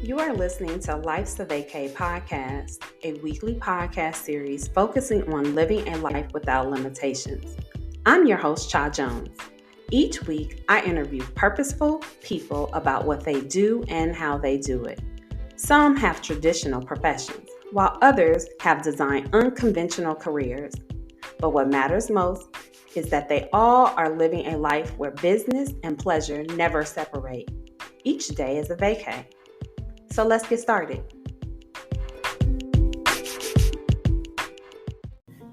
You are listening to Life's a Vacay podcast, a weekly podcast series focusing on living a life without limitations. I'm your host, Cha Jones. Each week, I interview purposeful people about what they do and how they do it. Some have traditional professions, while others have designed unconventional careers. But what matters most is that they all are living a life where business and pleasure never separate. Each day is a vacay. So let's get started.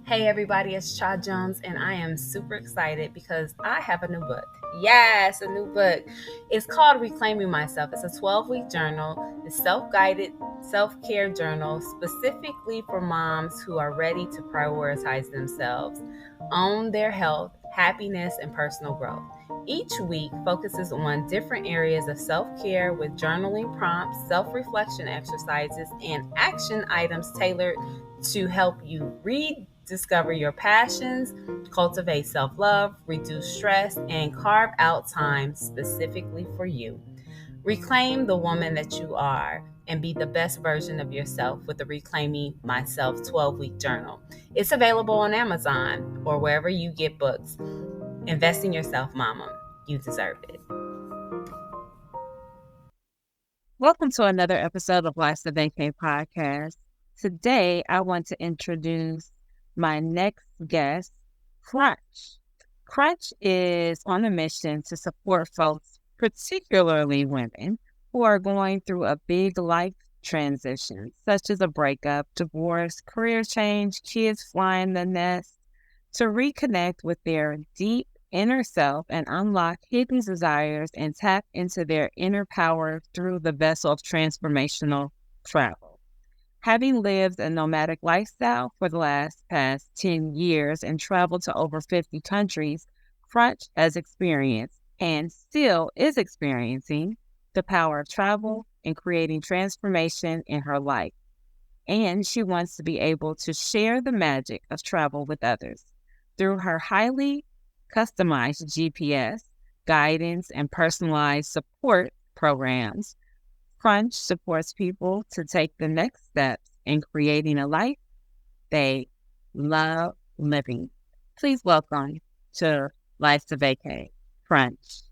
Hey everybody, it's Cha Jones, and I am super excited because I have a new book. Yes, a new book. It's called Reclaiming Myself. It's a 12-week journal, a self-guided self-care journal specifically for moms who are ready to prioritize themselves, own their health, happiness, and personal growth. Each week focuses on different areas of self-care with journaling prompts, self-reflection exercises, and action items tailored to help you rediscover your passions, cultivate self-love, reduce stress, and carve out time specifically for you. Reclaim the woman that you are and be the best version of yourself with the Reclaiming Myself 12-week journal. It's available on Amazon or wherever you get books. Invest in yourself, mama. You deserve it. Welcome to another episode of Life's a Vacay podcast. Today, I want to introduce my next guest, Crunch. Crunch is on a mission to support folks, particularly women, who are going through a big life transition, such as a breakup, divorce, career change, kids flying the nest, to reconnect with their deep inner self and unlock hidden desires and tap into their inner power through the vessel of transformational travel. Having lived a nomadic lifestyle for the past 10 years and traveled to over 50 countries, Crunch has experienced and still is experiencing the power of travel and creating transformation in her life. And she wants to be able to share the magic of travel with others. Through her highly customized GPS, guidance, and personalized support programs, Crunch supports people to take the next steps in creating a life they love living. Please welcome to Life's a Vacay, Crunch.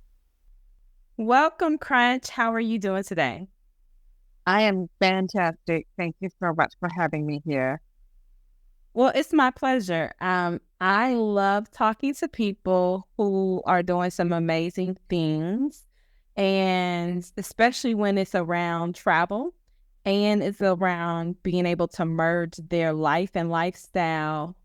Welcome, Crunch. How are you doing today? I am fantastic. Thank you so much for having me here. Well, it's my pleasure. I love talking to people who are doing some amazing things, and especially when it's around travel and it's around being able to merge their life and lifestyle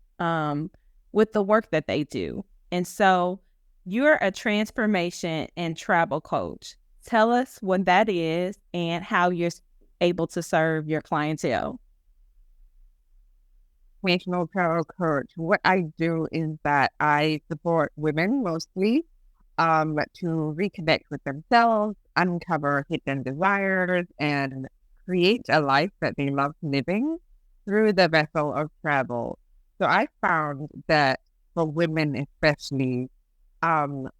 with the work that they do. And so you're a transformation and travel coach. Tell us what that is and how you're able to serve your clientele. Transformational travel coach. What I do is that I support women mostly to reconnect with themselves, uncover hidden desires, and create a life that they love living through the vessel of travel. So I found that for women especially,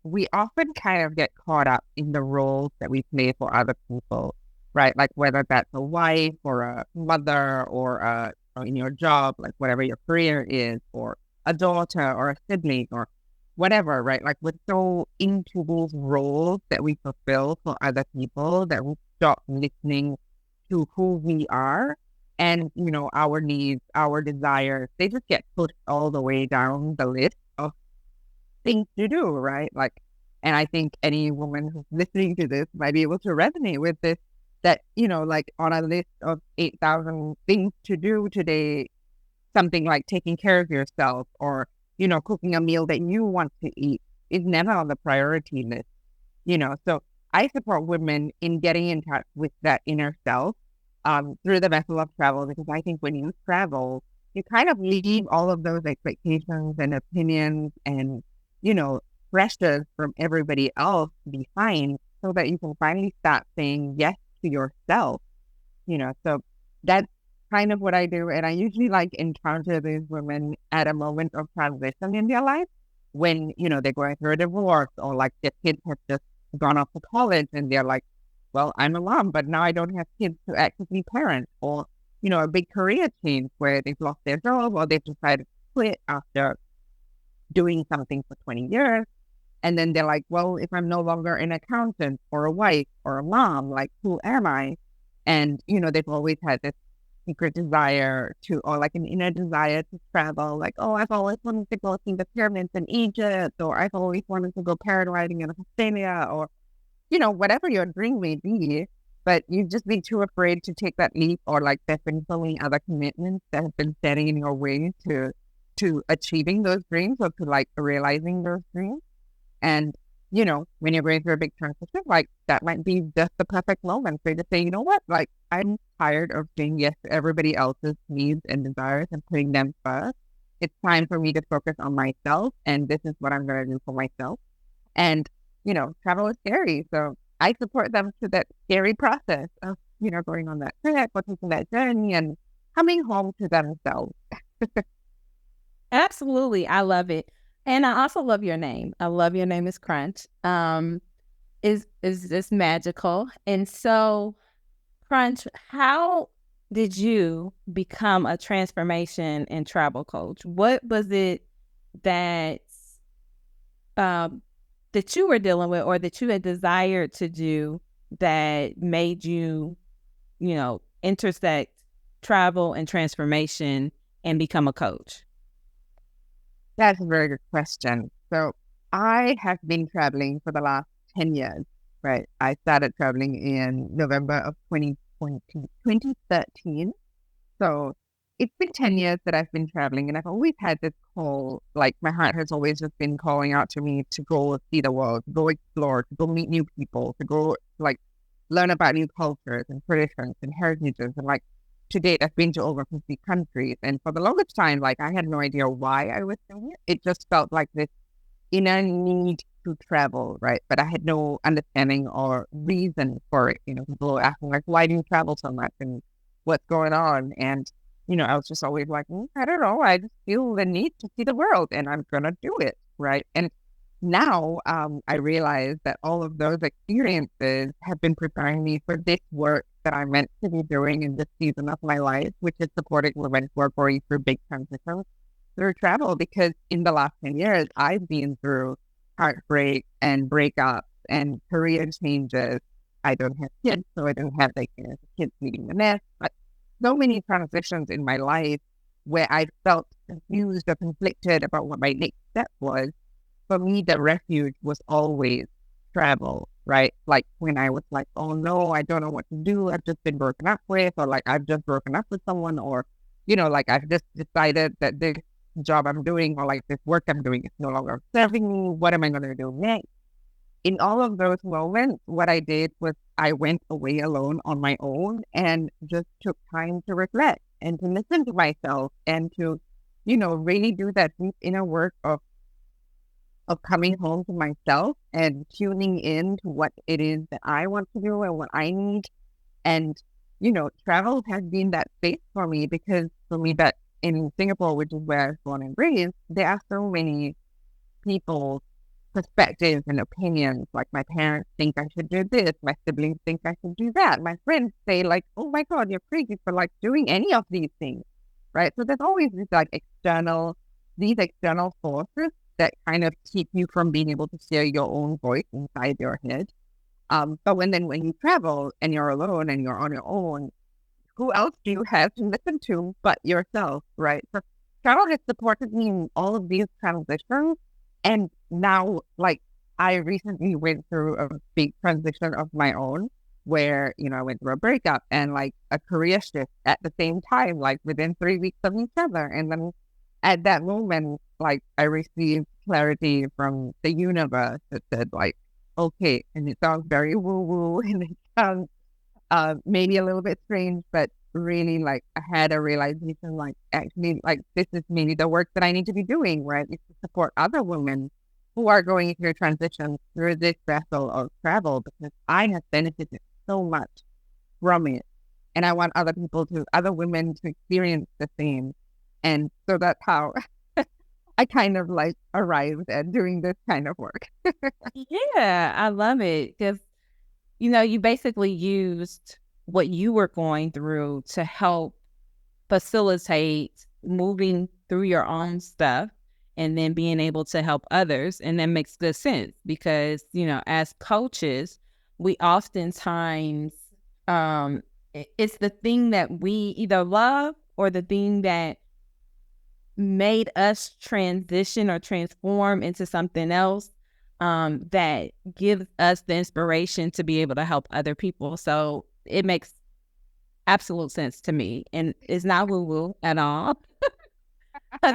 we often kind of get caught up in the roles that we play for other people, right? Like whether that's a wife or a mother or in your job, like whatever your career is, or a daughter or a sibling or whatever, right? Like we're so into those roles that we fulfill for other people that we stop listening to who we are and, our needs, our desires. They just get put all the way down the list of things to do, right? And I think any woman who's listening to this might be able to resonate with this, that, like on a list of 8,000 things to do today, something like taking care of yourself or, cooking a meal that you want to eat is never on the priority list, So I support women in getting in touch with that inner self through the vessel of travel, because I think when you travel, you kind of leave all of those expectations and opinions and, pressures from everybody else behind so that you can finally start saying yes to yourself, so that's kind of what I do. And I usually encounter these women at a moment of transition in their life when, they're going through a divorce or like their kids have just gone off to college and they're like, well, I'm a mom, but now I don't have kids to actively parent, or, a big career change where they've lost their job or they've decided to quit after doing something for 20 years. And then they're like, well, if I'm no longer an accountant or a wife or a mom, like, who am I? And, they've always had this secret desire to, or like an inner desire to travel. Like, oh, I've always wanted to go see the pyramids in Egypt, or I've always wanted to go paragliding in Australia, or, whatever your dream may be. But you've just been too afraid to take that leap, or like there's been so many other commitments that have been standing in your way to achieving those dreams, or to like realizing those dreams. And, when you're going through a big transition, like, that might be just the perfect moment for you to say, you know what, like, I'm tired of saying yes to everybody else's needs and desires and putting them first. It's time for me to focus on myself, and this is what I'm going to do for myself. And, travel is scary. So I support them to that scary process of, going on that trip or taking that journey and coming home to themselves. Absolutely. I love it. And I also love your name. I love your name is Crunch. Is this magical? And so, Crunch, how did you become a transformation and travel coach? What was it that that you were dealing with, or that you had desired to do, that made you, intersect travel and transformation and become a coach? That's a very good question. So I have been traveling for the last 10 years, right? I started traveling in November of 2013. So it's been 10 years that I've been traveling, and I've always had this call, like, my heart has always just been calling out to me to go see the world, to go explore, to go meet new people, to go, like, learn about new cultures and traditions and heritages. And, like, to date, I've been to over 50 countries. And for the longest time, like, I had no idea why I was doing it. It just felt like this inner need to travel, right? But I had no understanding or reason for it. People were asking, like, why do you travel so much and what's going on? And, I was just always like, I don't know. I just feel the need to see the world, and I'm going to do it, right? And now I realize that all of those experiences have been preparing me for this work that I'm meant to be doing in this season of my life, which is supporting women who are going through big transitions through travel. Because in the last 10 years, I've been through heartbreak and breakups and career changes. I don't have kids, so I don't have kids leaving the nest, but so many transitions in my life where I felt confused or conflicted about what my next step was. For me, the refuge was always travel, right? Like, when I was like, oh no, I don't know what to do. I've just been broken up with, or like, I've just broken up with someone, or, like, I've just decided that this job I'm doing, or like this work I'm doing, is no longer serving me. What am I going to do next? In all of those moments, what I did was I went away alone on my own and just took time to reflect and to listen to myself, and to, really do that deep inner work of coming home to myself and tuning in to what it is that I want to do and what I need. And, travel has been that space for me, because for me, that in Singapore, which is where I was born and raised, there are so many people's perspectives and opinions. Like, my parents think I should do this, my siblings think I should do that, my friends say, like, oh my God, you're crazy for like doing any of these things, right? So there's always this like these external forces that kind of keep you from being able to hear your own voice inside your head. But when you travel and you're alone and you're on your own, who else do you have to listen to but yourself, right? So travel has supported me in all of these transitions. And now, like, I recently went through a big transition of my own where, I went through a breakup and like a career shift at the same time, like within 3 weeks of each other. And then at that moment, like, I received clarity from the universe that said, like, okay, and it sounds very woo-woo and it sounds maybe a little bit strange, but really, like, I had a realization, like, actually, like, this is maybe the work that I need to be doing, right? It's to support other women who are going through transitions through this vessel of travel, because I have benefited so much from it. And I want other women to experience the same. And so that's how I kind of like arrived at doing this kind of work. Yeah, I love it, because you basically used what you were going through to help facilitate moving through your own stuff and then being able to help others. And that makes good sense because, as coaches, we oftentimes, it's the thing that we either love or the thing that made us transition or transform into something else, that gives us the inspiration to be able to help other people. So it makes absolute sense to me, and it's not woo-woo at all.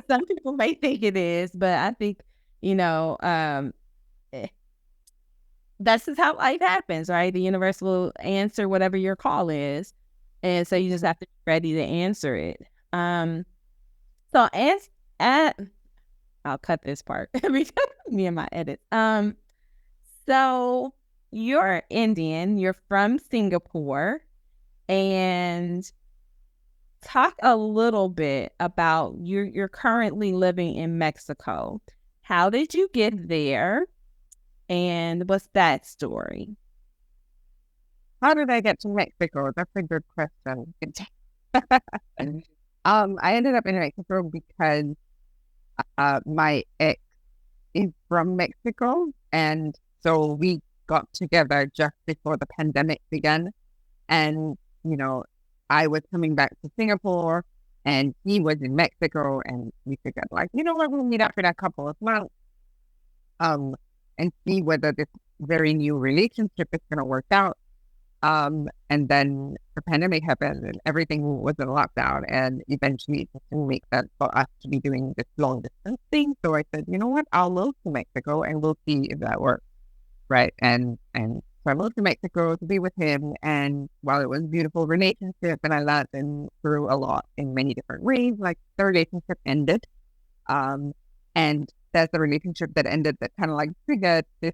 Some people may think it is, but I think, eh, that's just how life happens, right? The universe will answer whatever your call is, and so you just have to be ready to answer it. So at I'll cut this part because me and my edits. So you're Indian, you're from Singapore, and talk a little bit about you're currently living in Mexico. How did you get there? And what's that story? How did I get to Mexico? That's a good question. I ended up in Mexico because my ex is from Mexico, and so we got together just before the pandemic began. And, I was coming back to Singapore and he was in Mexico, and we figured like, what, we'll meet up in a couple of months, and see whether this very new relationship is going to work out. And then the pandemic happened and everything was in lockdown, and eventually it didn't make sense for us to be doing this long distance thing. So I said, you know what, I'll move to Mexico and we'll see if that works. Right. And so I moved to Mexico to be with him. And while it was a beautiful relationship and I loved him through a lot in many different ways, like the relationship ended. And that's the relationship that ended that kind of like triggered this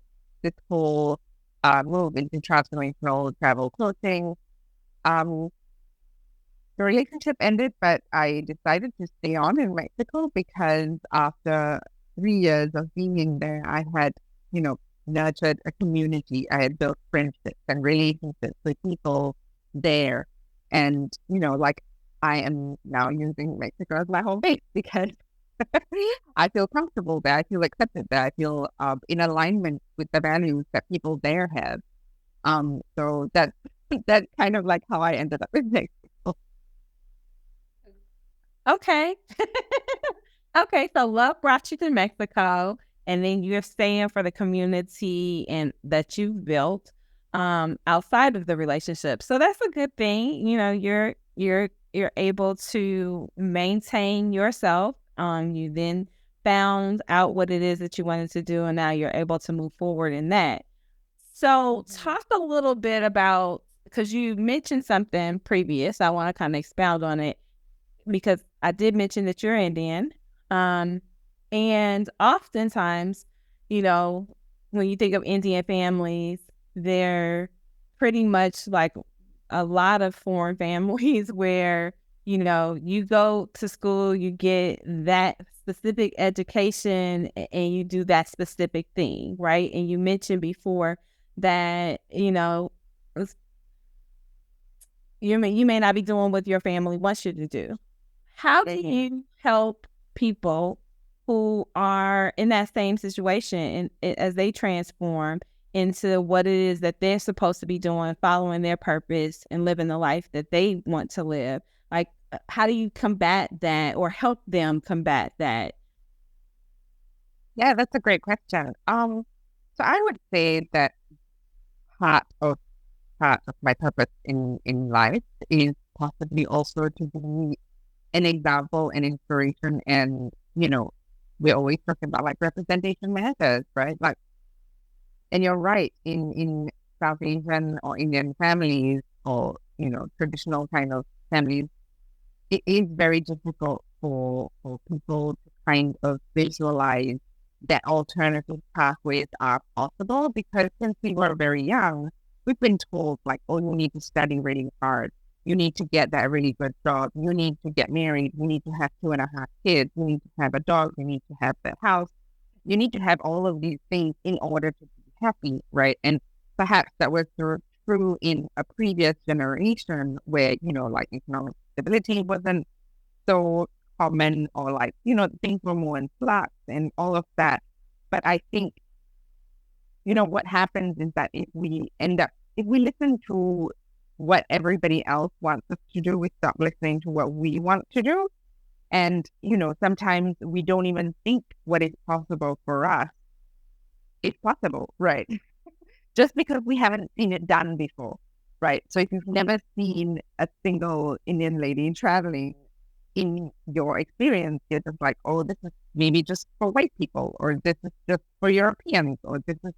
whole move into transformational travel coaching. The relationship ended, but I decided to stay on in Mexico because after 3 years of being in there, I had, nurtured a community. I had built friendships and relationships with people there. And, like I am now using Mexico as my home base because I feel comfortable there. I feel accepted there. I feel in alignment with the values that people there have. So that's kind of like how I ended up in Mexico. Okay. Okay, so love brought you to Mexico, and then you're staying for the community and that you've built outside of the relationship. So that's a good thing. You're able to maintain yourself. You then found out what it is that you wanted to do, and now you're able to move forward in that. So talk a little bit about, because you mentioned something previous. I want to kind of expound on it because I did mention that you're Indian. And oftentimes, when you think of Indian families, they're pretty much like a lot of foreign families where, you go to school, you get that specific education and you do that specific thing, right? And you mentioned before that, you may not be doing what your family wants you to do. How do you help people who are in that same situation and as they transform into what it is that they're supposed to be doing, following their purpose and living the life that they want to live? Like, how do you combat that or help them combat that? Yeah, that's a great question. So I would say that part of my purpose in life is possibly also to be an example and inspiration. And, we're always talking about like representation matters, right? Like, and you're right, in South Asian or Indian families or, traditional kind of families, it is very difficult for people to kind of visualize that alternative pathways are possible because since we were very young, we've been told like, oh, you need to study really hard. You need to get that really good job. You need to get married. You need to have 2.5 kids. You need to have a dog. You need to have that house. You need to have all of these things in order to be happy, right? And perhaps that was through in a previous generation where, like economic stability wasn't so common, or like, things were more in flux and all of that. But I think, what happens is that if we listen to what everybody else wants us to do, we stop listening to what we want to do. And, sometimes we don't even think what is possible for us is possible, right? Just because we haven't seen it done before, right? So if you've never seen a single Indian lady traveling, in your experience, you're just like, oh, this is maybe just for white people, or this is just for Europeans, or this is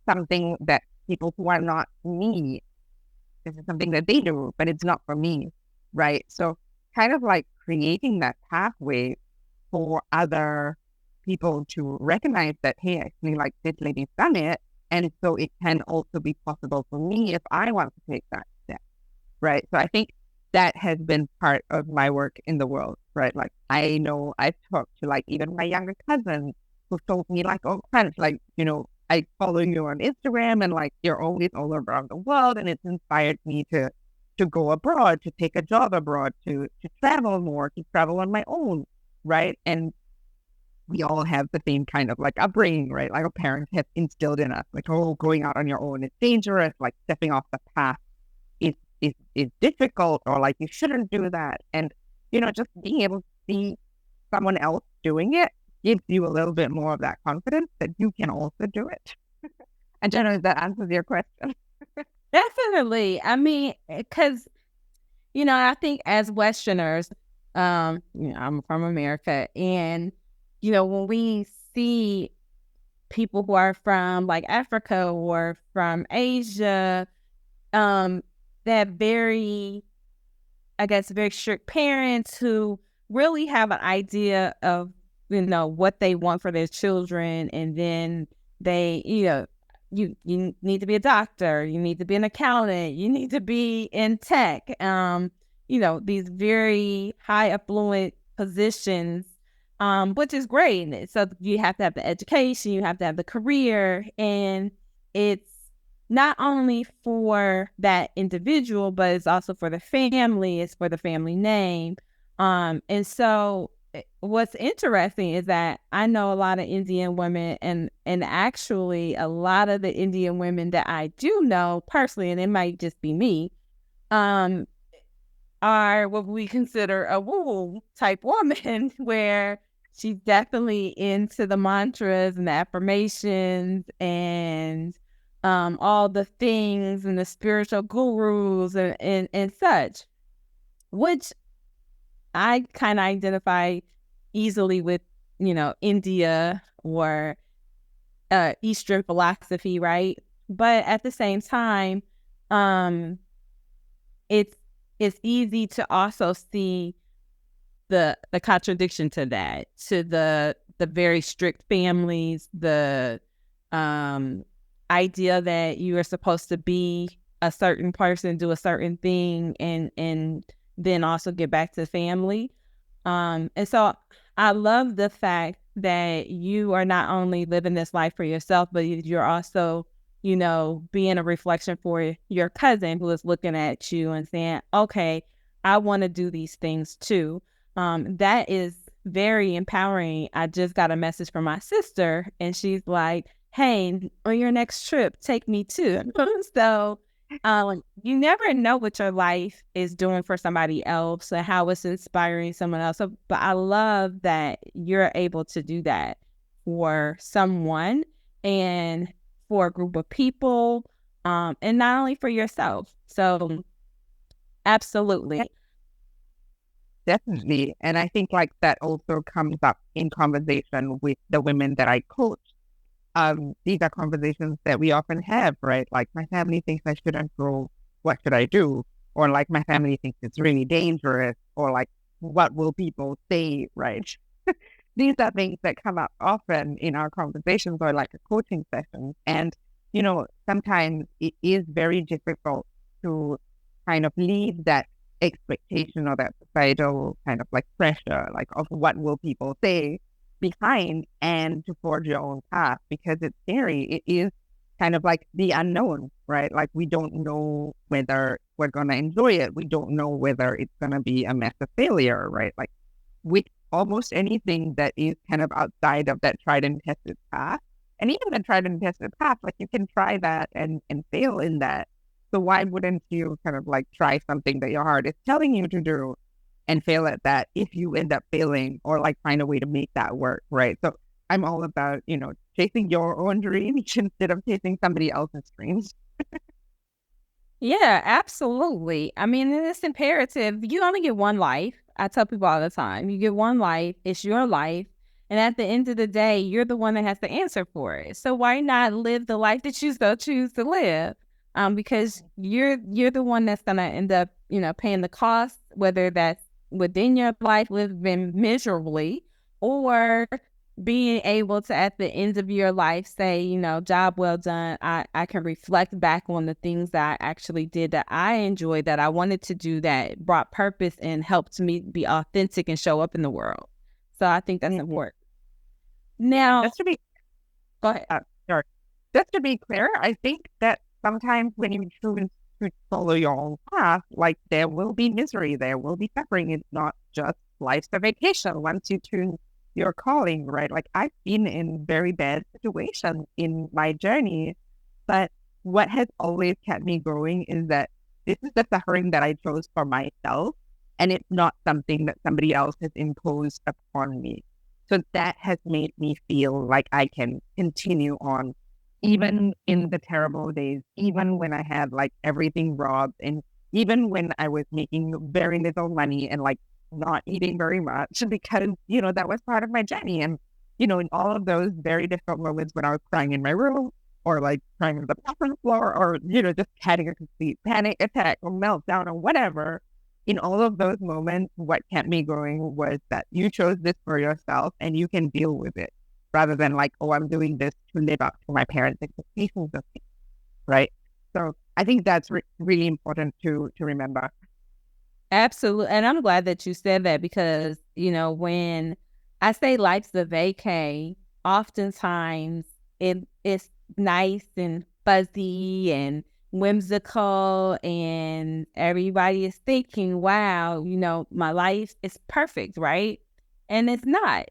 something that people who are not me, this is something that they do, but it's not for me, right? So kind of like creating that pathway for other people to recognize that, hey, actually, like this lady's done it, and so it can also be possible for me if I want to take that step, right? So I think that has been part of my work in the world, right? Like, I know I've talked to like even my younger cousins who told me like, oh, Crunch, like, I follow you on Instagram and like you're always all around the world, and it's inspired me to go abroad, to take a job abroad, to travel more, to travel on my own, right? And we all have the same kind of like upbringing, right? Like our parents have instilled in us, like, oh, going out on your own is dangerous, like stepping off the path is difficult, or like you shouldn't do that. And, just being able to see someone else doing it gives you a little bit more of that confidence that you can also do it. And I don't know if that answers your question. Definitely. I mean, because, I think as Westerners, I'm from America, and, when we see people who are from like Africa or from Asia, that very, I guess, very strict parents who really have an idea of, what they want for their children. And then they, you need to be a doctor, you need to be an accountant, you need to be in tech, these very high affluent positions, which is great. So you have to have the education, you have to have the career, and it's not only for that individual, but it's also for the family, it's for the family name. And so what's interesting is that I know a lot of Indian women, and actually a lot of the Indian women that I do know personally, and it might just be me, are what we consider a woo type woman, where she's definitely into the mantras and the affirmations and all the things and the spiritual gurus and such, which I kind of identify easily with, India or Eastern philosophy, right? But at the same time, it's easy to also see the contradiction to that, to the very strict families, the idea that you are supposed to be a certain person, do a certain thing, and then also get back to family. And so I love the fact that you are not only living this life for yourself, but you're also, being a reflection for your cousin who is looking at you and saying, okay, I want to do these things too. That is very empowering. I just got a message from my sister, and she's like, hey, on your next trip, take me too. So you never know what your life is doing for somebody else and how it's inspiring someone else. So, but I love that you're able to do that for someone and for a group of people, and not only for yourself. So absolutely. Definitely. And I think like that also comes up in conversation with the women that I coach. These are conversations that we often have, right? Like, my family thinks I shouldn't go. What should I do? Or like, my family thinks it's really dangerous, or like, what will people say, right? These are things that come up often in our conversations or like a coaching session. And, sometimes it is very difficult to kind of leave that expectation or that societal kind of like pressure, like of what will people say behind, and to forge your own path, because it's scary. It is kind of like the unknown, right? Like we don't know whether we're going to enjoy it. We don't know whether it's going to be a massive failure, right? Like with almost anything that is kind of outside of that tried and tested path. And even the tried and tested path, like you can try that and fail in that. So why wouldn't you kind of like try something that your heart is telling you to do and fail at that if you end up failing, or like find a way to make that work, right? So I'm all about, chasing your own dreams instead of chasing somebody else's dreams. Yeah, absolutely. I mean, it's imperative. You only get one life. I tell people all the time, you get one life. It's your life. And at the end of the day, you're the one that has to answer for it. So why not live the life that you so choose to live? Because you're the one that's gonna end up, paying the cost, whether that's within your life living miserably, or being able to at the end of your life say, job well done. I can reflect back on the things that I actually did that I enjoyed, that I wanted to do, that brought purpose and helped me be authentic and show up in the world. So I think that's important. Now, Just to be go ahead. Sorry. Just to be clear, I think that sometimes when you choose to follow your own path, like there will be misery, there will be suffering. It's not just life's a vacation once you choose your calling, right? Like I've been in very bad situations in my journey, but what has always kept me going is that this is the suffering that I chose for myself, and it's not something that somebody else has imposed upon me. So that has made me feel like I can continue on, even in the terrible days, even when I had like everything robbed, and even when I was making very little money and like not eating very much, because, that was part of my journey. And, in all of those very difficult moments when I was crying in my room, or like crying on the bathroom floor, or, just having a complete panic attack or meltdown or whatever, in all of those moments, what kept me going was that you chose this for yourself and you can deal with it, rather than like, oh, I'm doing this to live up to my parents' expectations of me, right? So I think that's really important to remember. Absolutely. And I'm glad that you said that, because, when I say life's a vacay, oftentimes it's nice and fuzzy and whimsical, and everybody is thinking, wow, my life is perfect, right? And it's not,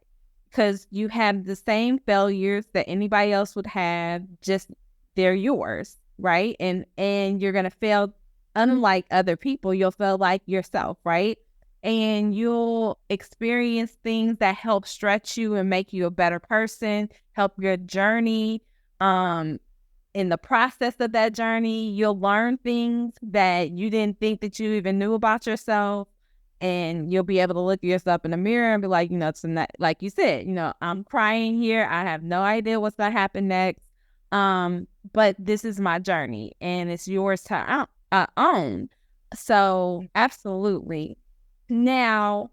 because you have the same failures that anybody else would have, just they're yours, right? And you're going to fail. Unlike other people, you'll feel like yourself, right? And you'll experience things that help stretch you and make you a better person, help your journey. In the process of that journey, you'll learn things that you didn't think that you even knew about yourself. And you'll be able to look yourself in the mirror and be like, tonight, like you said, I'm crying here. I have no idea what's going to happen next. But this is my journey, and it's yours to own. So absolutely. Now,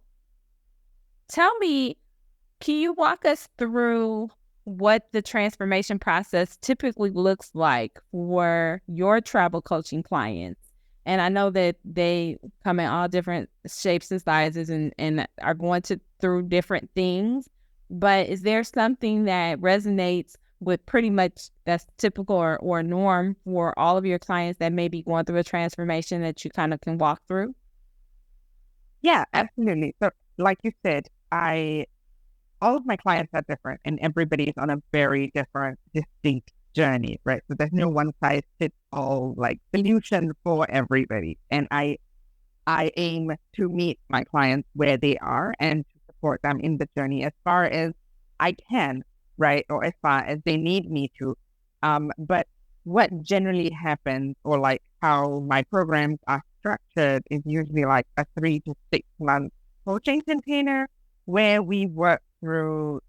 tell me, can you walk us through what the transformation process typically looks like for your travel coaching clients? And I know that they come in all different shapes and sizes and are going through different things, but is there something that resonates with pretty much that's typical or norm for all of your clients that may be going through a transformation that you kind of can walk through? Yeah, absolutely. So like you said, all of my clients are different, and everybody's on a very different, distinct journey, right? So there's no one size fits all like solution for everybody. And I aim to meet my clients where they are and to support them in the journey as far as I can, right? Or as far as they need me to. But what generally happens, or like how my programs are structured, is usually like a 3 to 6 month coaching container where we work through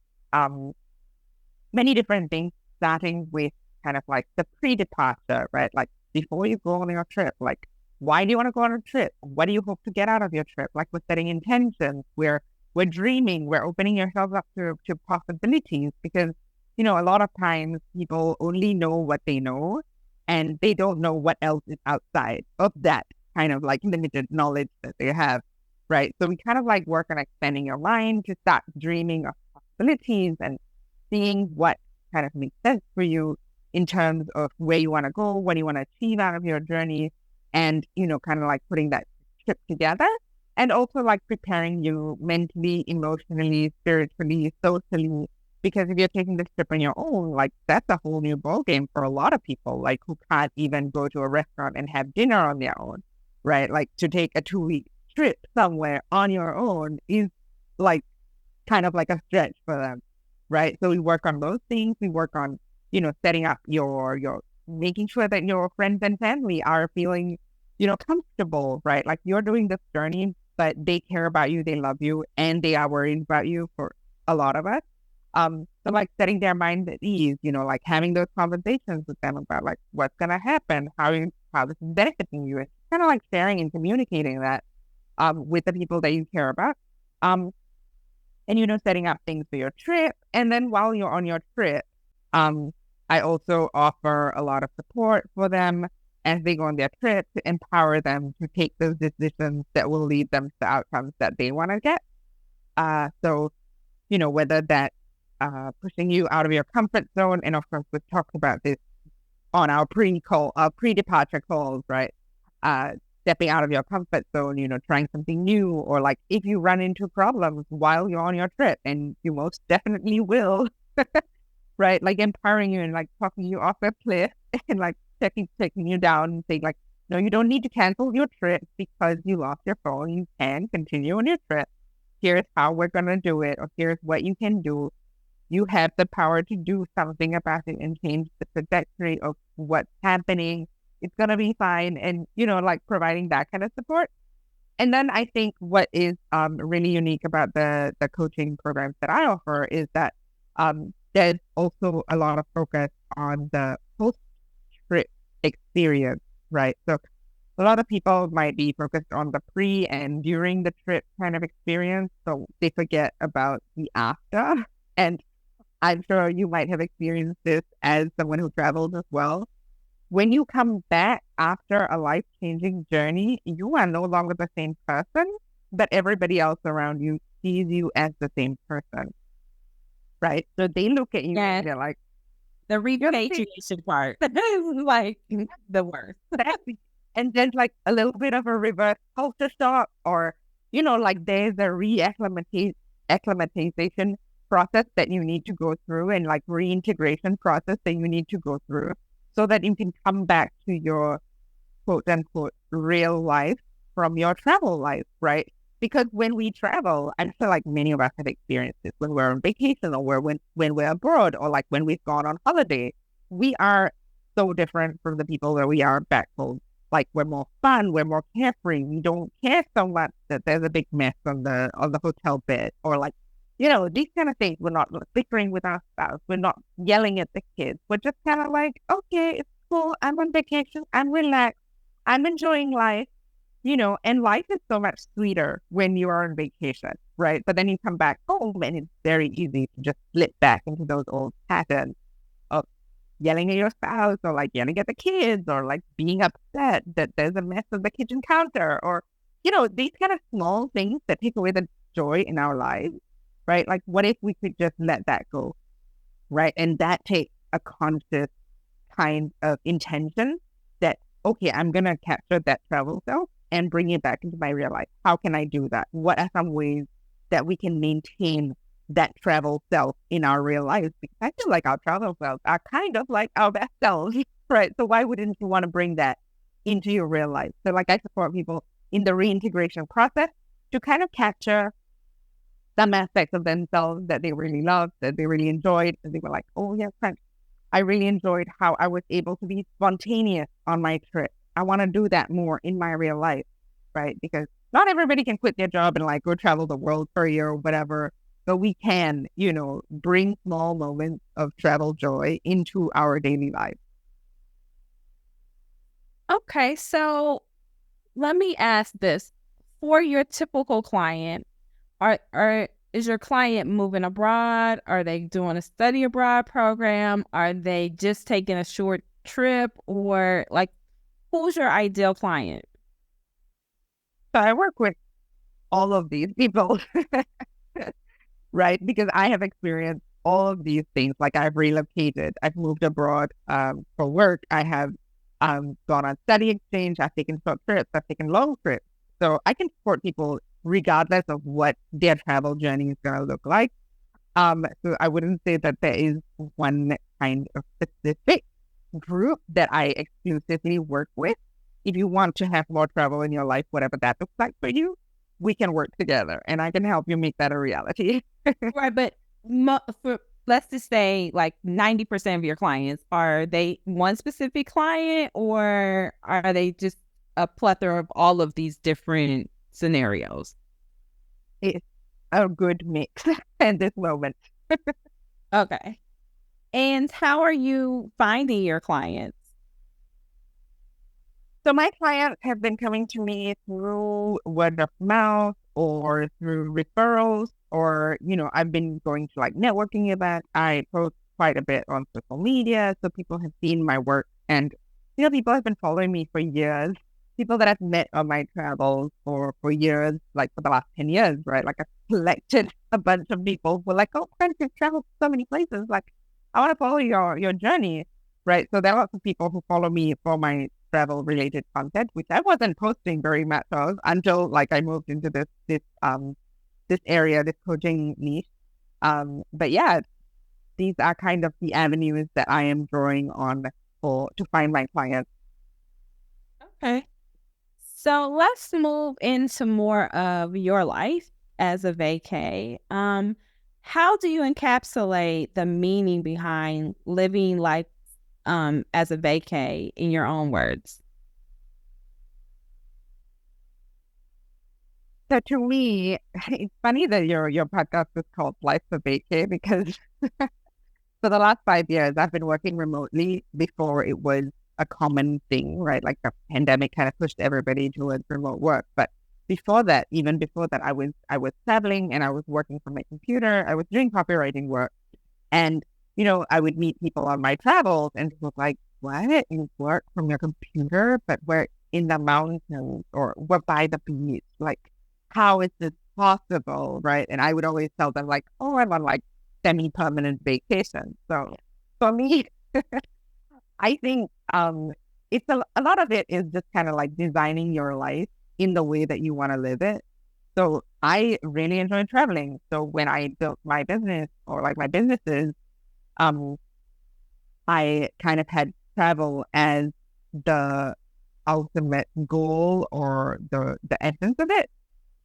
many different things, starting with kind of like the pre-departure, right? Like before you go on your trip, like why do you want to go on a trip? What do you hope to get out of your trip? Like we're setting intentions, we're dreaming, we're opening yourself up to possibilities, because, a lot of times people only know what they know, and they don't know what else is outside of that kind of like limited knowledge that they have, right? So we kind of like work on expanding your mind to start dreaming of possibilities and seeing what kind of makes sense for you in terms of where you want to go, what you want to achieve out of your journey, and, kind of like putting that trip together. And also like preparing you mentally, emotionally, spiritually, socially, because if you're taking this trip on your own, like that's a whole new ballgame for a lot of people, like who can't even go to a restaurant and have dinner on their own, right? Like to take a 2 week trip somewhere on your own is like kind of like a stretch for them, right? So we work on those things. We work on, setting up your making sure that your friends and family are feeling, comfortable, right? Like you're doing this journey, but they care about you, they love you, and they are worried about you for a lot of us. So like setting their mind at ease, like having those conversations with them about like what's gonna happen, how this is benefiting you. It's kind of like sharing and communicating that with the people that you care about. And setting up things for your trip. And then while you're on your trip, I also offer a lot of support for them as they go on their trip to empower them to take those decisions that will lead them to outcomes that they want to get. So, whether that pushing you out of your comfort zone, and of course, we've talked about this on our pre-departure calls, right? Stepping out of your comfort zone, trying something new, or like if you run into problems while you're on your trip, and you most definitely will, right? Like empowering you and like talking you off a cliff and like taking you down and saying like, no, you don't need to cancel your trip because you lost your phone. You can continue on your trip. Here's how we're going to do it, or here's what you can do. You have the power to do something about it and change the trajectory of what's happening. It's going to be fine. And, like providing that kind of support. And then I think what is really unique about the coaching programs that I offer is that there's also a lot of focus on the post-trip experience, right? So a lot of people might be focused on the pre and during the trip kind of experience. So they forget about the after. And I'm sure you might have experienced this as someone who traveled as well. When you come back after a life-changing journey, you are no longer the same person, but everybody else around you sees you as the same person, right? So they look at you and they're like, the repatriation part is like the worst. And there's like a little bit of a reverse culture shock, or, like there's a acclimatization process that you need to go through, and like reintegration process that you need to go through, so that you can come back to your quote unquote real life from your travel life, right? Because when we travel, I feel like many of us have experienced this when we're on vacation, or when we're abroad, or like when we've gone on holiday, we are so different from the people that we are back home. Like we're more fun, we're more carefree. We don't care so much that there's a big mess on the hotel bed, or like, these kind of things. We're not bickering with our spouse. We're not yelling at the kids. We're just kind of like, okay, it's cool. I'm on vacation. I'm relaxed. I'm enjoying life, and life is so much sweeter when you are on vacation, right? But then you come back home and it's very easy to just slip back into those old patterns of yelling at your spouse, or like yelling at the kids, or like being upset that there's a mess on the kitchen counter, or, these kind of small things that take away the joy in our lives. Right? Like, what if we could just let that go? Right? And that takes a conscious kind of intention that, okay, I'm going to capture that travel self and bring it back into my real life. How can I do that? What are some ways that we can maintain that travel self in our real life? Because I feel like our travel selves are kind of like our best selves, right? So why wouldn't you want to bring that into your real life? So like I support people in the reintegration process to kind of capture some aspects of themselves that they really loved, that they really enjoyed. And they were like, oh, yes, I really enjoyed how I was able to be spontaneous on my trip. I want to do that more in my real life, right? Because not everybody can quit their job and like go travel the world for a year or whatever. But we can, bring small moments of travel joy into our daily life. Okay, so let me ask this. For your typical client, is your client moving abroad? Are they doing a study abroad program? Are they just taking a short trip? Or like, who's your ideal client? So I work with all of these people, right? Because I have experienced all of these things. Like I've relocated, I've moved abroad for work. I have gone on study exchange. I've taken short trips. I've taken long trips. So I can support people regardless of what their travel journey is going to look like. So I wouldn't say that there is one kind of specific group that I exclusively work with. If you want to have more travel in your life, whatever that looks like for you, we can work together and I can help you make that a reality. Right, but let's just say like 90% of your clients, are they one specific client or are they just a plethora of all of these different scenarios? It's a good mix at this moment. Okay. And how are you finding your clients? So my clients have been coming to me through word of mouth or through referrals, or, I've been going to like networking events. I post quite a bit on social media. So people have seen my work and, people have been following me for years. People that I've met on my travels for years, like for the last 10 years, right? Like I've collected a bunch of people who are like, oh, friends, you've traveled so many places. Like, I want to follow your journey, right? So there are lots of people who follow me for my travel related content, which I wasn't posting very much of until like I moved into this area, this coaching niche. But yeah, these are kind of the avenues that I am drawing on to find my clients. Okay. So let's move into more of your life as a vacay. How do you encapsulate the meaning behind living life as a vacay in your own words? So to me, it's funny that your podcast is called Life a Vacay because for the last 5 years, I've been working remotely before it was a common thing, right? Like the pandemic kind of pushed everybody towards remote work. But even before that, I was traveling and I was working from my computer. I was doing copywriting work. And, I would meet people on my travels and people were like, what? You work from your computer, but we're in the mountains or we're by the beach. Like, how is this possible? Right. And I would always tell them like, oh, I'm on like semi-permanent vacation. So for me, I think it's a lot of it is just kind of like designing your life in the way that you want to live it. So I really enjoy traveling. So when I built my business or like my businesses, um, I kind of had travel as the ultimate goal or the essence of it,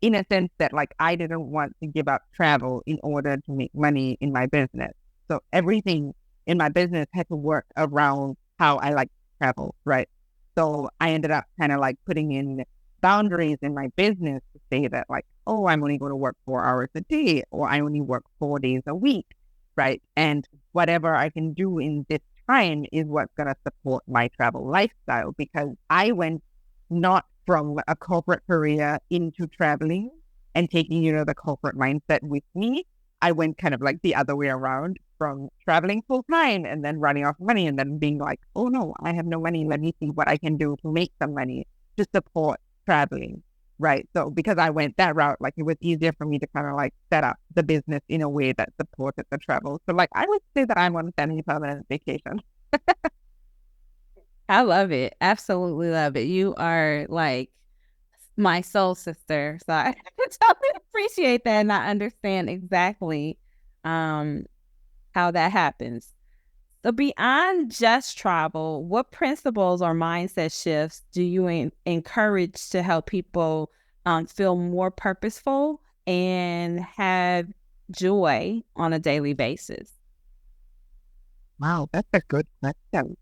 in a sense that like I didn't want to give up travel in order to make money in my business. So everything in my business had to work around how I like to travel, right? So I ended up kind of like putting in boundaries in my business to say that like, oh, I'm only going to work 4 hours a day or I only work 4 days a week, right? And whatever I can do in this time is what's going to support my travel lifestyle, because I went not from a corporate career into traveling and taking, the corporate mindset with me. I went kind of like the other way around, from traveling full time and then running off money and then being like, oh no, I have no money. Let me see what I can do to make some money to support traveling. Right. So because I went that route, like it was easier for me to kind of like set up the business in a way that supported the travel. So like I would say that I'm on a semi-permanent vacation. I love it. Absolutely love it. You are like my soul sister. So I totally appreciate that and I understand exactly how that happens. So beyond just travel, what principles or mindset shifts do you encourage to help people feel more purposeful and have joy on a daily basis? Wow, that's a good question.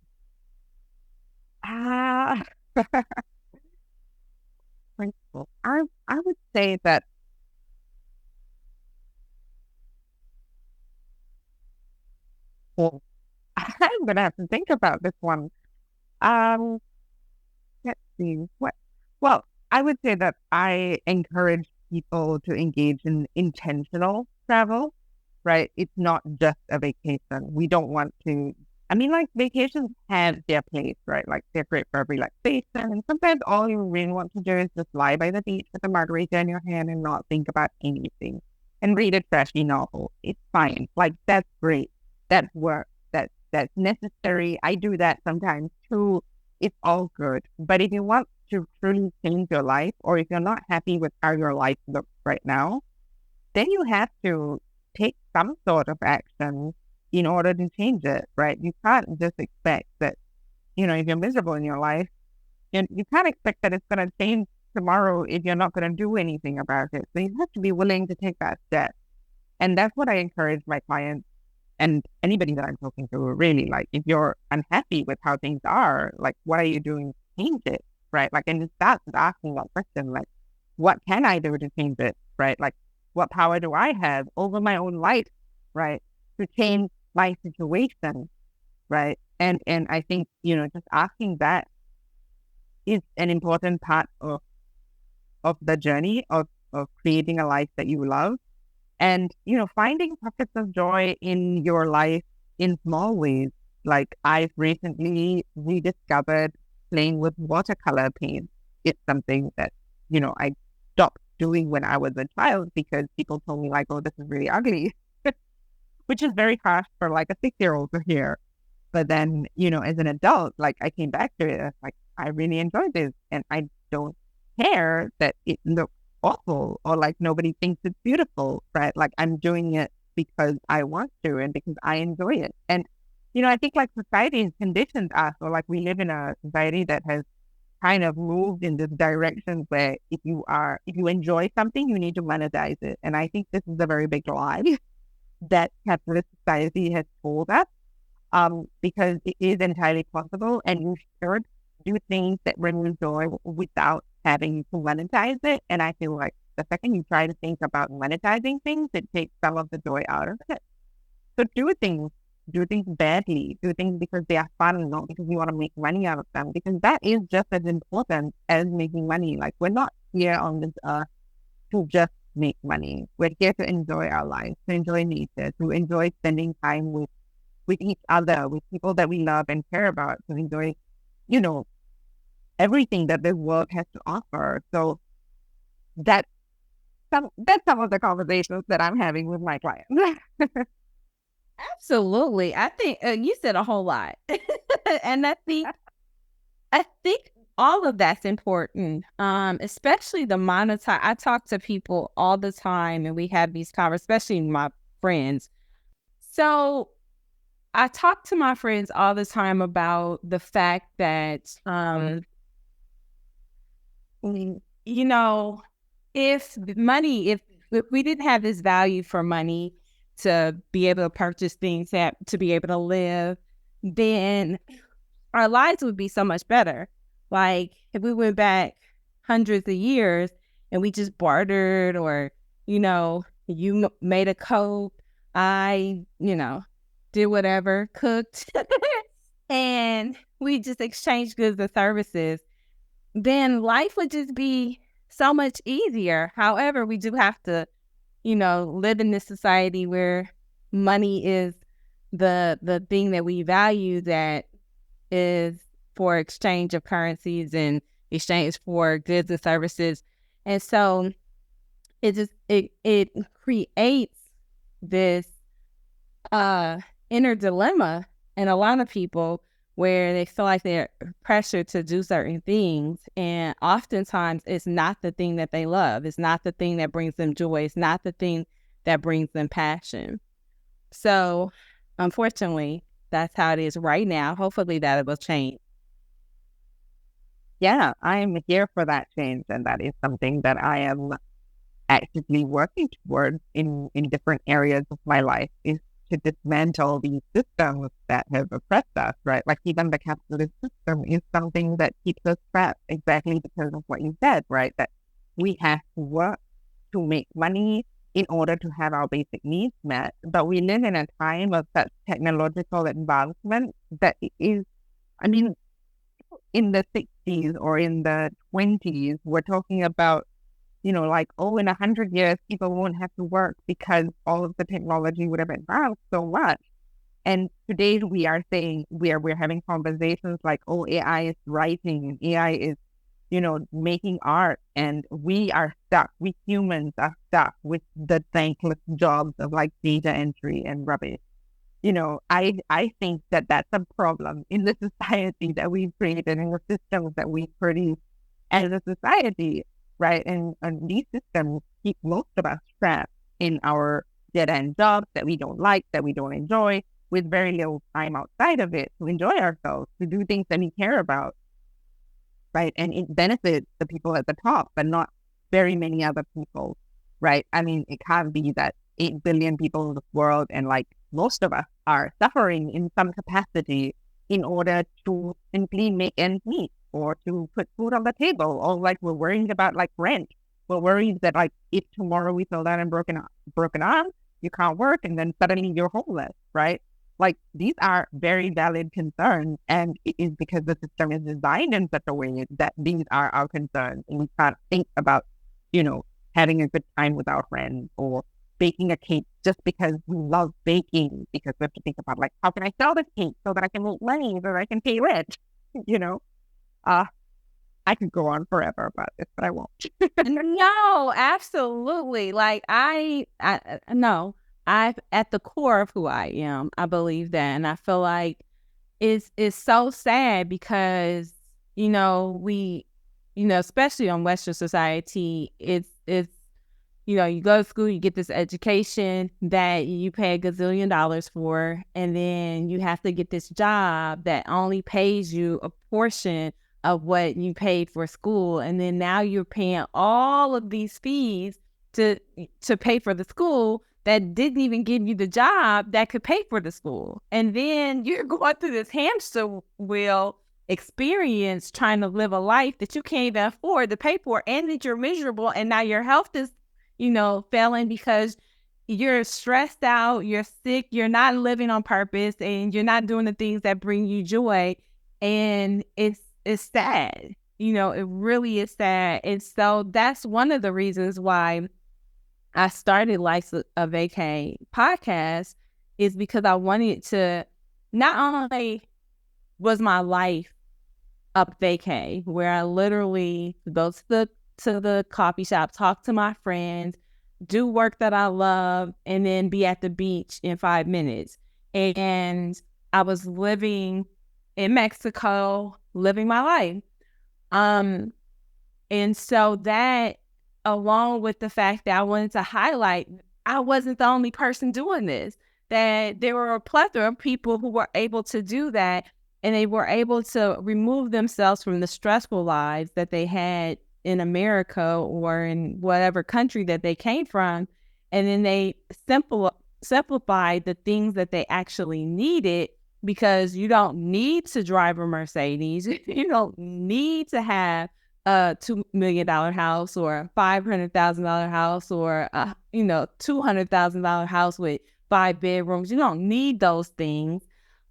Ah, principle. I would say that well, I'm gonna have to think about this one. Um, let's see. Well, I would say that I encourage people to engage in intentional travel, right? It's not just a vacation. We don't want to, I mean, like vacations have their place, right? Like they're great for relaxation. And sometimes all you really want to do is just lie by the beach with a margarita in your hand and not think about anything, and read a trashy novel. It's fine. Like, that's great. That works. That's necessary. I do that sometimes too. It's all good. But if you want to truly change your life, or if you're not happy with how your life looks right now, then you have to take some sort of action in order to change it, right? You can't just expect that, if you're miserable in your life, you can't expect that it's going to change tomorrow if you're not going to do anything about it. So you have to be willing to take that step. And that's what I encourage my clients and anybody that I'm talking to, really. Like, if you're unhappy with how things are, like, what are you doing to change it, right? Like, and just start asking that question, like, what can I do to change it, right? Like, what power do I have over my own life, right, to change my situation, right? And I think, just asking that is an important part of the journey of creating a life that you love. And, finding pockets of joy in your life in small ways. Like, I've recently rediscovered playing with watercolor paint. It's something that, I stopped doing when I was a child because people told me, like, oh, this is really ugly, which is very harsh for like a 6-year-old to hear. But then, as an adult, like, I came back to it. Like, I really enjoyed this, and I don't care that it looks awful or like nobody thinks it's beautiful, right? Like, I'm doing it because I want to and because I enjoy it. And, I think like society has conditioned us, or like we live in a society that has kind of moved in this direction where if you enjoy something, you need to monetize it. And I think this is a very big lie that capitalist society has told us, because it is entirely possible, and you should do things that bring you joy without having to monetize it. And I feel like the second you try to think about monetizing things, it takes some of the joy out of it. So do things badly, do things because they are fun, not because you want to make money out of them, because that is just as important as making money. Like, we're not here on this earth to just make money. We're here to enjoy our lives, to enjoy nature, to enjoy spending time with each other, with people that we love and care about, to enjoy, everything that this world has to offer. So that's some of the conversations that I'm having with my clients. Absolutely. I think you said a whole lot. And I think all of that's important. Especially the monetize. I talk to people all the time and we have these conversations, especially my friends. So I talk to my friends all the time about the fact that if we didn't have this value for money to be able to purchase things, to be able to live, then our lives would be so much better. Like, if we went back hundreds of years and we just bartered, or, you made a coat, I, did whatever, cooked, and we just exchanged goods and services, then life would just be so much easier. However, we do have to, live in this society where money is the thing that we value, that is for exchange of currencies and exchange for goods and services. And so it creates this inner dilemma in a lot of people, where they feel like they're pressured to do certain things. And oftentimes it's not the thing that they love. It's not the thing that brings them joy. It's not the thing that brings them passion. So unfortunately, that's how it is right now. Hopefully that will change. Yeah, I'm here for that change. And that is something that I am actively working towards in different areas of my life, is to dismantle these systems that have oppressed us, right? Like, even the capitalist system is something that keeps us trapped, exactly because of what you said, right? That we have to work to make money in order to have our basic needs met. But we live in a time of such technological advancement that it is, I mean, in the 60s or in the 20s, we're talking about, like, oh, in 100 years, people won't have to work because all of the technology would have advanced so much. And today we are saying we're having conversations like, oh, AI is writing, and AI is making art, and we are stuck. We humans are stuck with the thankless jobs of like data entry and rubbish. I think that that's a problem in the society that we've created, in the systems that we produce as a society, right? And these systems keep most of us trapped in our dead end jobs that we don't like, that we don't enjoy, with very little time outside of it to enjoy ourselves, to do things that we care about, right? And it benefits the people at the top, but not very many other people, right? I mean, it can't be that 8 billion people in the world and like most of us are suffering in some capacity in order to simply make ends meet or to put food on the table, or like we're worried about like rent. We're worried that like if tomorrow we fell down and broken arm, you can't work, and then suddenly you're homeless, right? Like these are very valid concerns, and it is because the system is designed in such a way that these are our concerns, and we can't think about, having a good time with our friends or baking a cake just because we love baking, because we have to think about like, how can I sell this cake so that I can make money, so that I can pay rent, you know? Uh, I could go on forever about this, but I won't. No, absolutely. Like no, at the core of who I am, I believe that, and I feel like it's so sad because we, especially on Western society, it's you go to school, you get this education that you pay a gazillion dollars for, and then you have to get this job that only pays you a portion of what you paid for school. And then now you're paying all of these fees to pay for the school that didn't even give you the job that could pay for the school. And then you're going through this hamster wheel experience trying to live a life that you can't even afford to pay for, and that you're miserable, and now your health is failing because you're stressed out, you're sick, you're not living on purpose, and you're not doing the things that bring you joy. And it's sad. It really is sad. And so that's one of the reasons why I started Life's a Vacay podcast, is because I wanted to, not only was my life a vacay where I literally go to the coffee shop, talk to my friends, do work that I love, and then be at the beach in 5 minutes. And I was living in Mexico, living my life. And so that, along with the fact that I wanted to highlight, I wasn't the only person doing this, that there were a plethora of people who were able to do that, and they were able to remove themselves from the stressful lives that they had in America or in whatever country that they came from. And then they simplified the things that they actually needed, because you don't need to drive a Mercedes. You don't need to have a $2 million house or a $500,000 house or a $200,000 house with 5 bedrooms. You don't need those things.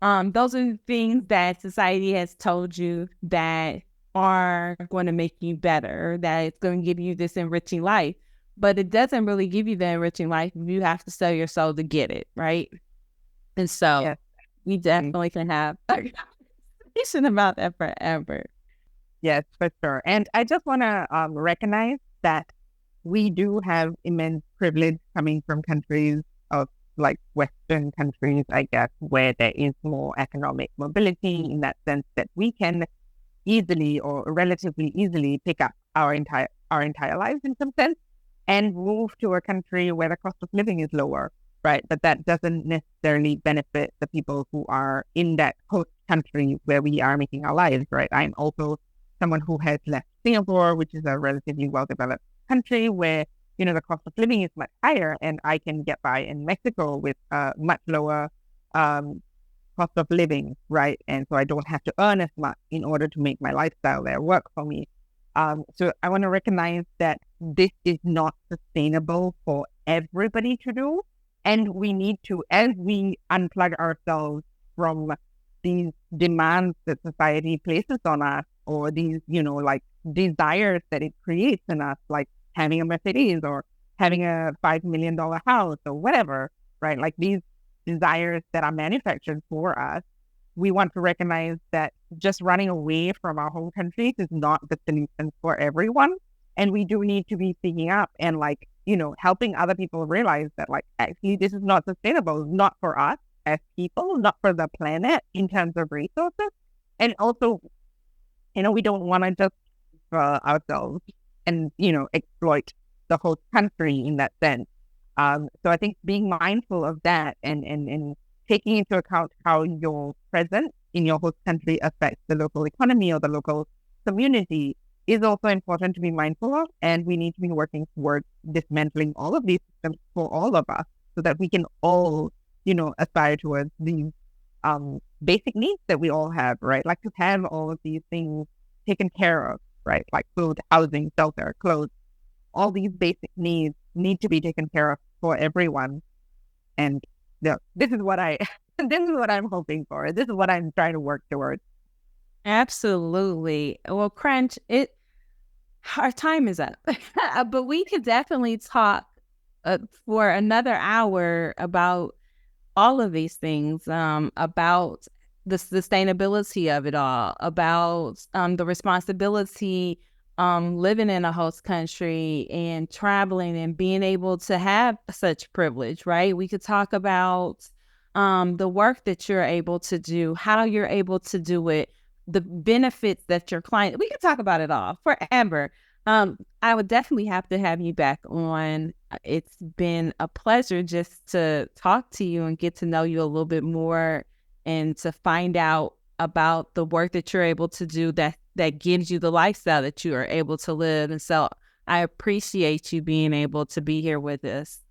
Those are the things that society has told you that are going to make you better, that it's going to give you this enriching life. But it doesn't really give you the enriching life. You have to sell your soul to get it, right? And so we definitely can have a conversation about that forever. Yes, for sure. And I just want to recognize that we do have immense privilege coming from countries of like Western countries, I guess, where there is more economic mobility, in that sense that we can easily or relatively easily pick up our entire lives in some sense and move to a country where the cost of living is lower, right? But that doesn't necessarily benefit the people who are in that host country where we are making our lives, right? I'm also someone who has left Singapore, which is a relatively well-developed country where the cost of living is much higher, and I can get by in Mexico with much lower cost of living, right? And so I don't have to earn as much in order to make my lifestyle there work for me. So I want to recognize that this is not sustainable for everybody to do. And we need to, as we unplug ourselves from these demands that society places on us, or these, like desires that it creates in us, like having a Mercedes or having a $5 million house or whatever, right? Like these desires that are manufactured for us, we want to recognize that just running away from our home countries is not the solution for everyone. And we do need to be speaking up and like, helping other people realize that like, actually, this is not sustainable, not for us as people, not for the planet in terms of resources. And also, we don't want to just ourselves and, exploit the whole country in that sense. So I think being mindful of that and taking into account how your presence in your host country affects the local economy or the local community is also important to be mindful of. And we need to be working towards dismantling all of these systems for all of us so that we can all, aspire towards these basic needs that we all have, right? Like to have all of these things taken care of, right? Like food, housing, shelter, clothes, all these basic needs need to be taken care of for everyone. And this is what this is what I'm hoping for. This is what I'm trying to work towards. Absolutely. Well, Crunch, our time is up, but we could definitely talk for another hour about all of these things, about the sustainability of it all, about the responsibility living in a host country and traveling and being able to have such privilege, right? We could talk about the work that you're able to do, how you're able to do it, the benefits that your client, we could talk about it all forever. I would definitely have to have you back on. It's been a pleasure just to talk to you and get to know you a little bit more and to find out about the work that you're able to do that gives you the lifestyle that you are able to live. And so I appreciate you being able to be here with us.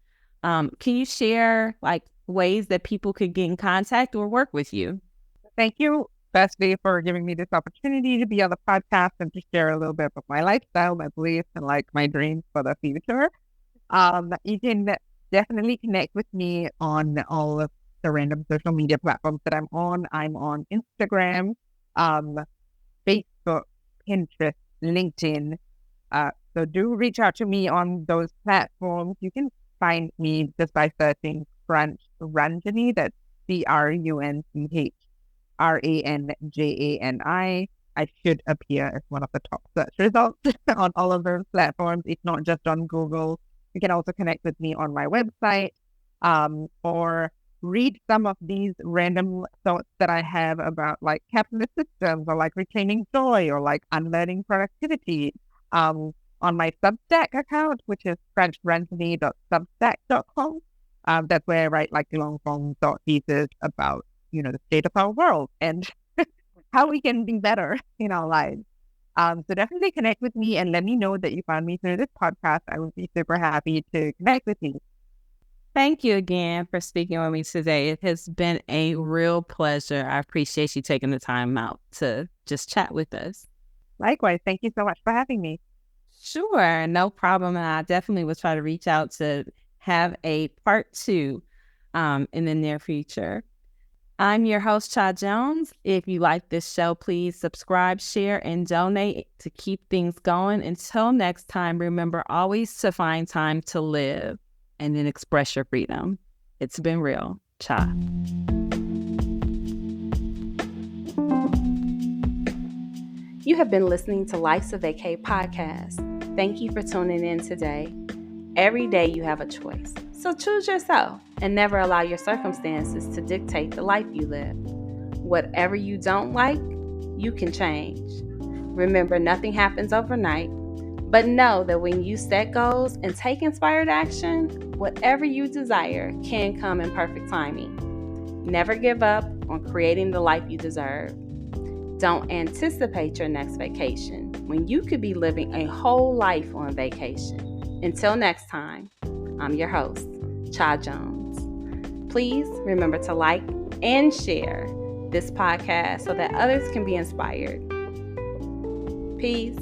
Can you share like ways that people could get in contact or work with you? Thank you, firstly, for giving me this opportunity to be on the podcast and to share a little bit of my lifestyle, my beliefs, and like my dreams for the future. You can definitely connect with me on all of the random social media platforms that I'm on. I'm on Instagram, Facebook, Pinterest, LinkedIn. So do reach out to me on those platforms. You can find me just by searching Ranjani. That's CRUNCHRANJANI. I should appear as one of the top search results on all of those platforms. It's not just on Google. You can also connect with me on my website, or read some of these random thoughts that I have about like capitalist systems or like reclaiming joy or like unlearning productivity on my Substack account, which is frenchranjani.substack.com. That's where I write like long form thought pieces about, the state of our world and how we can be better in our lives. So definitely connect with me and let me know that you found me through this podcast. I would be super happy to connect with you. Thank you again for speaking with me today. It has been a real pleasure. I appreciate you taking the time out to just chat with us. Likewise. Thank you so much for having me. Sure. No problem. And I definitely will try to reach out to have a part 2 in the near future. I'm your host, Cha Jones. If you like this show, please subscribe, share, and donate to keep things going. Until next time, remember always to find time to live and then express your freedom. It's been real. Cha. You have been listening to Life's a Vacay podcast. Thank you for tuning in today. Every day you have a choice, so choose yourself and never allow your circumstances to dictate the life you live. Whatever you don't like, you can change. Remember, nothing happens overnight, but know that when you set goals and take inspired action, whatever you desire can come in perfect timing. Never give up on creating the life you deserve. Don't anticipate your next vacation when you could be living a whole life on vacation. Until next time, I'm your host, Cha Jones. Please remember to like and share this podcast so that others can be inspired. Peace.